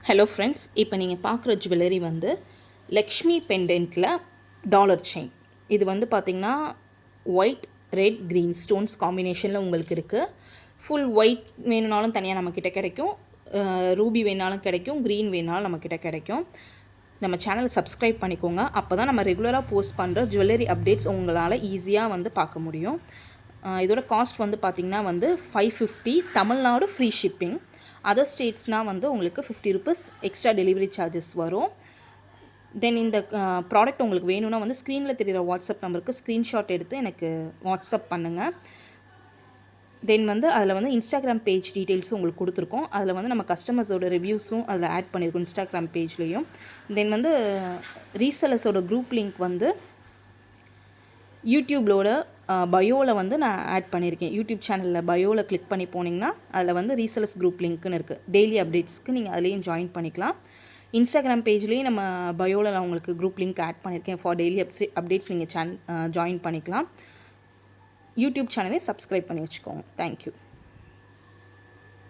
Hello friends, இப்போ நீங்கள் பார்க்குற ஜுவல்லரி வந்து லக்ஷ்மி பெண்டென்ட்டில் டாலர் செயின். இது வந்து பார்த்திங்கன்னா ஒயிட், ரெட், க்ரீன் ஸ்டோன்ஸ் காம்பினேஷனில் உங்களுக்கு இருக்குது. ஃபுல் ஒயிட் வேணுனாலும் தனியாக நம்மக்கிட்ட கிடைக்கும், ரூபி வேணாலும் கிடைக்கும், க்ரீன் வேணாலும் நம்மக்கிட்ட கிடைக்கும். நம்ம சேனலை சப்ஸ்கிரைப் பண்ணிக்கோங்க. அப்போ தான் நம்ம ரெகுலராக போஸ்ட் பண்ணுற ஜுவல்லரி அப்டேட்ஸ் உங்களால் ஈஸியாக வந்து பார்க்க முடியும். இதோட காஸ்ட் வந்து பார்த்திங்கன்னா வந்து 550, தமிழ்நாடு ஃப்ரீ ஷிப்பிங். அதர் ஸ்டேட்ஸ்னால் வந்து உங்களுக்கு 50 ருபீஸ் எக்ஸ்ட்ரா டெலிவரி சார்ஜஸ் வரும். தென் இந்த ப்ராடக்ட் உங்களுக்கு வேணும்னா வந்து ஸ்க்ரீனில் தெரிகிற வாட்ஸ்அப் நம்பருக்கு ஸ்க்ரீன்ஷாட் எடுத்து எனக்கு வாட்ஸ்அப் பண்ணுங்கள். தென் வந்து அதில் வந்து இன்ஸ்டாகிராம் பேஜ் டீட்டெயில்ஸும் உங்களுக்கு கொடுத்துருக்கோம். அதில் வந்து நம்ம கஸ்டமர்ஸோட ரிவ்யூஸும் அதில் ஆட் பண்ணியிருக்கோம் இன்ஸ்டாகிராம் பேஜ்லேயும். தென் வந்து ரீசெல்லர்ஸோட குரூப் லிங்க் வந்து யூடியூப்லோட பயோவில் வந்து நான் ஆட் பண்ணியிருக்கேன். யூடியூப் சேனலில் பயோவில் கிளிக் பண்ணி போனீங்கன்னா அதில் வந்து ரீசெல்லர்ஸ் குரூப் லிங்க்குன்னு இருக்குது. டெய்லி அப்டேட்ஸ்க்கு நீங்கள் அதுலேயும் ஜாயின் பண்ணிக்கலாம். இன்ஸ்டாகிராம் பேஜ்லேயும் நம்ம பயோவில் நான் உங்களுக்கு குரூப் லிங்க் ஆட் பண்ணியிருக்கேன். ஃபார் டெய்லி அப்டேட்ஸ் நீங்கள் ஜாயின் பண்ணிக்கலாம். யூடியூப் சேனலே சப்ஸ்கிரைப் பண்ணி வச்சுக்கோங்க. தேங்க்யூ.